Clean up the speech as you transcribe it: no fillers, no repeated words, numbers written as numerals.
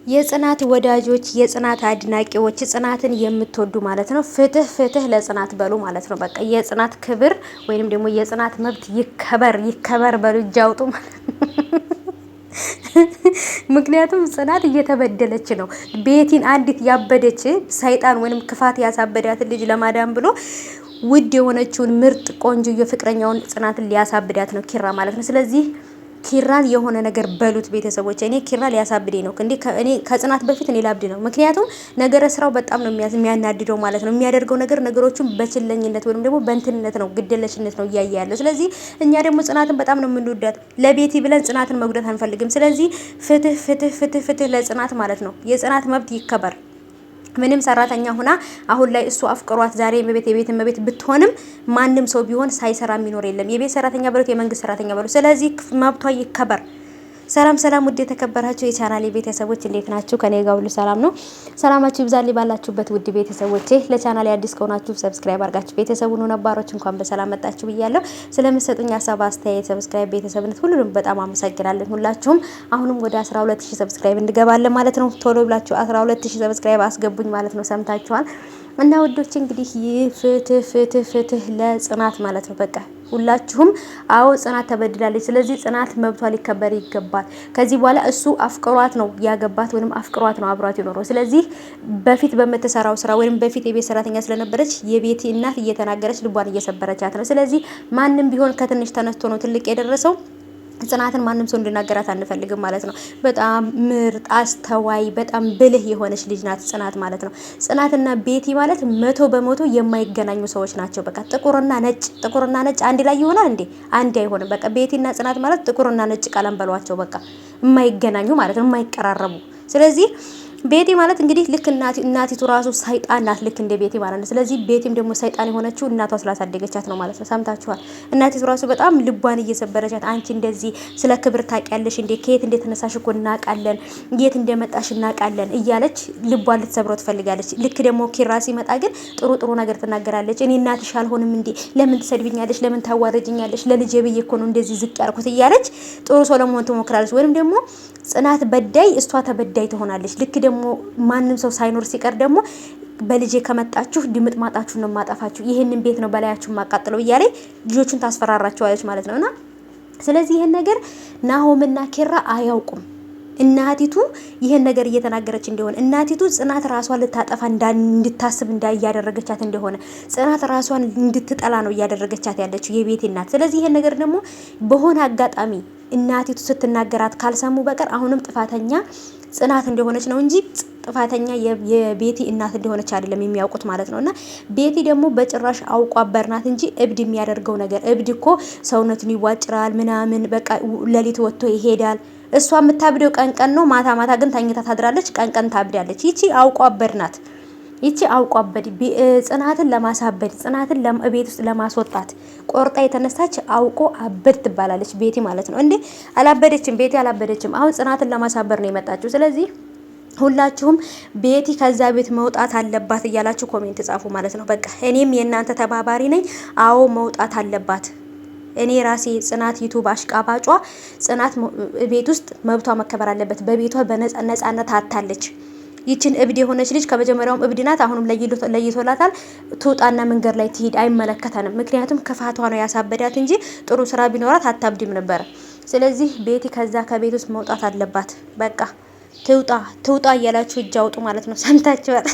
የጽናት ወዳጆች የጽናት አድናቂዎች ጽናትን የምትወዱ ማለት ነው። ፍትህ ፍትህ ለጽናት በሉ ማለት ነው። በቃ የጽናት ክብር ወይንም ደግሞ የጽናት መብት ይከበር ይከበር በሉ እጅ አውጡ ማለት ነው። ምክንያቱም ጽናት እየተበደለች ነው። ቤቲን አንዲት ያበደች ሰይጣን ወይንም ክፋት ያሳበዳትን ልጅ ለማዳን ብሎ ውድ የሆነችውን ምርጥ ቆንጆ የፍቅረኛውን ጽናትን ሊያሳብዳት ነው ኪራ ማለት ነው። ስለዚህ ኪራን የሆነ ነገር በሉት ቤተሰቦች። እኔ ኪራ ሊያሳብዴ ነው እንዴ? እኔ ከጽናት በፊት እኔ ላብድ ነው። ምክንያቱም ነገረ ስራው በጣም ነው የሚያናድደው ማለት ነው። የሚያደርገው ነገር ነገሮችን በችለኝነት ወይም ደግሞ በእንትንነት ነው፣ ግደለሽነት ነው እያየ ያለው። ስለዚህ እኛ ደግሞ ጽናትን በጣም ነው የምንወዳት። ለቤቲ ብለን ጽናትን መጉዳት አንፈልግም። ስለዚህ ፍትህ ፍትህ ፍትህ ፍትህ ለጽናት ማለት ነው። የጽናት መብት ይከበር። ምንም ሰራተኛ ሆና አሁን ላይ እሱ አፍቅሯት ዛሬ የቤት እመቤት ብትሆንም ማንም ሰው ቢሆን ሳይሰራ የሚኖር የለም። የቤት ሰራተኛ በሉት፣ የመንግስት ሰራተኛ በሉት። ስለዚህ መብቷ ይከበር። ሰላም ሰላም፣ ውድ የተከበራችሁ የቻናሌ ቤተሰቦች እንዴት ናችሁ? ከኔ ጋር ሁሉ ሰላም ነው። ሰላማችሁ ይብዛልኝ ባላችሁበት ውድ ቤተሰቦቼ። ለቻናሌ አዲስ ከሆናችሁ ሰብስክራይብ አድርጋችሁ ቤተሰቡን ነባሮች እንኳን በሰላም መጣችሁ ብያለሁ። ስለምትሰጡኝ ሀሳብ አስተያየት፣ ሰብስክራይብ፣ ቤተሰብነት ሁሉንም በጣም አመሰግናለሁ ሁላችሁም። አሁንም ወደ 12000 ሰብስክራይብ እንገባለን ማለት ነው። ቶሎ ብላችሁ 12000 ሰብስክራይብ አስገቡኝ ማለት ነው። ሰምታችኋል። እና ውዶች እንግዲህ ይህ ፍትህ ፍትህ ፍትህ ለጽናት ማለት ነው። በቃ ሁላችሁም አዎ ጽናት ተበድላለች። ስለዚህ ጽናት መብቷ ሊከበር ይገባል። ከዚህ በኋላ እሱ አፍቅሯት ነው ያገባት ወይንም አፍቅሯት ነው አብሯት የኖረው። ስለዚህ በፊት በምትሰራው ስራ ወይንም በፊት የቤት ሰራተኛ ስለነበረች የቤቲ እናት እየተናገረች ልቧን እየሰበረቻት ነው። ስለዚህ ማንም ቢሆን ከትንሽ ተነስቶ ነው ትልቅ የደረሰው። ጽናትን ማንም ሰው እንድናገራት አንፈልግም ማለት ነው። በጣም ምርጥ አስተዋይ፣ በጣም ብልህ የሆነች ልጅ ናት ጽናት ማለት ነው። ጽናትና ቤቲ ማለት 100% የማይገናኙ ሰዎች ናቸው። በቃ ጥቁርና ነጭ አንድ ላይ ይሆናል እንዴ? አንድ አይሆንም። በቃ ቤቲና ጽናት ማለት ጥቁርና ነጭ ቀለም በሏቸው። በቃ የማይገናኙ ማለት ነው፣ የማይቀራረቡ። ስለዚህ ቤቲ ማለት እንግዲህ ልክ እናቲቱ ራሱ ሰይጣን ናት፣ ልክ እንደ ቤቲ ማለት ነው። ስለዚህ ቤቲም ደግሞ ሰይጣን የሆነችው እናቷ ስላሳደገቻት ነው ማለት ነው። ሰምታችኋል። እናቲቱ ራሱ በጣም ልቧን እየሰበረቻት፣ አንቺ እንደዚህ ስለ ክብር ታውቂያለሽ እንዴ? ከየት እንደተነሳሽ እኮ እናውቃለን፣ የት እንደመጣሽ እናውቃለን እያለች ልቧን ልትሰብረው ትፈልጋለች። ልክ ደግሞ ኪራ ሲመጣ ግን ጥሩ ነገር ትናገራለች። እኔ እናትሽ አልሆንም እንዴ? ለምን ትሰድብኛለሽ? ለምን ታዋረጅኛለሽ? ለልጄ ብዬ እኮ ነው እንደዚህ ዝቅ ያልኩት እያለች ጥሩ ሰው ለመሆን ትሞክራለች። ወይም ደግሞ ጽናት በዳይ እሷ ተበዳይ ትሆናለች። ልክ ደግሞ ማንም ሰው ሳይኖር ሲቀር ደግሞ በልጄ ከመጣችሁ ድምጥ ማጣችሁ ነው ማጣፋችሁ፣ ይሄንን ቤት ነው በላያችሁ ማቃጥለው እያለች ልጆቹን ታስፈራራቸዋለች ማለት ነውና ስለዚህ ይሄን ነገር ናሆምና ኪራ አያውቁም። እናቲቱ ይሄን ነገር እየተናገረች እንደሆነ እናቲቱ ጽናት ራሷን ልታጠፋ እንድታስብ እያደረገቻት እንደሆነ ጽናት ራሷን እንድትጠላ ነው እያደረገቻት ያለችው የቤቲ እናት። ስለዚህ ይሄን ነገር ደግሞ በሆነ አጋጣሚ እናቲቱ ስትናገራት ካልሰሙ በቀር አሁንም ጥፋተኛ ጽናት እንደሆነች ነው እንጂ ጥፋተኛ የቤቲ እናት እንደሆነች አይደለም የሚያውቁት ማለት ነውና ቤቲ ደግሞ በጭራሽ አውቋ በርናት እንጂ እብድ የሚያደርገው ነገር እብድ እኮ ሰውነቱን ይዋጭራል ምናምን በቃ ለሊት ወጥቶ ይሄዳል። እሷ የምታብደው ቀን ነው፣ ማታ ግን ተኝታ ታድራለች። ቀን ታብዳለች። ይቺ አውቋ በርናት። ይቺ አውቋበድ ጽናትን ለማሳበድ ጽናትን ለቤት ውስጥ ለማስወጣት ቆርጣ የተነሳች አውቆ አበድ ትባላለች ቤቲ ማለት ነው። እንዴ አላበደችም፣ ቤቲ አላበደችም። አሁን ጽናትን ለማሳበር ነው የመጣችው። ስለዚህ ሁላችሁም ቤቲ ከዛ ቤት መውጣት አለባት እያላችሁ ኮሜንት ጻፉ ማለት ነው። በቃ እኔም የእናንተ ተባባሪ ነኝ። አዎ መውጣት አለባት። እኔ ራሴ ጽናት ዩቲዩብ አሽቃባጯ ጽናት ቤት ውስጥ መብቷ መከበር አለበት። በቤቷ በነጻነት አታለች። ይችን እብድ የሆነች ልጅ ከመጀመሪያውም እብድ ናት። አሁንም ለይቶላታል። ትውጣና መንገድ ላይ ትሄድ፣ አይመለከተንም። ምክንያቱም ክፋቷ ነው ያሳበዳት እንጂ ጥሩ ስራ ቢኖራት አታብድም ነበር። ስለዚህ ቤቲ ከዛ ከቤት ውስጥ መውጣት አለባት። በቃ ትውጣ እያላችሁ እጅ አውጡ ማለት ነው። ሰምታችኋል።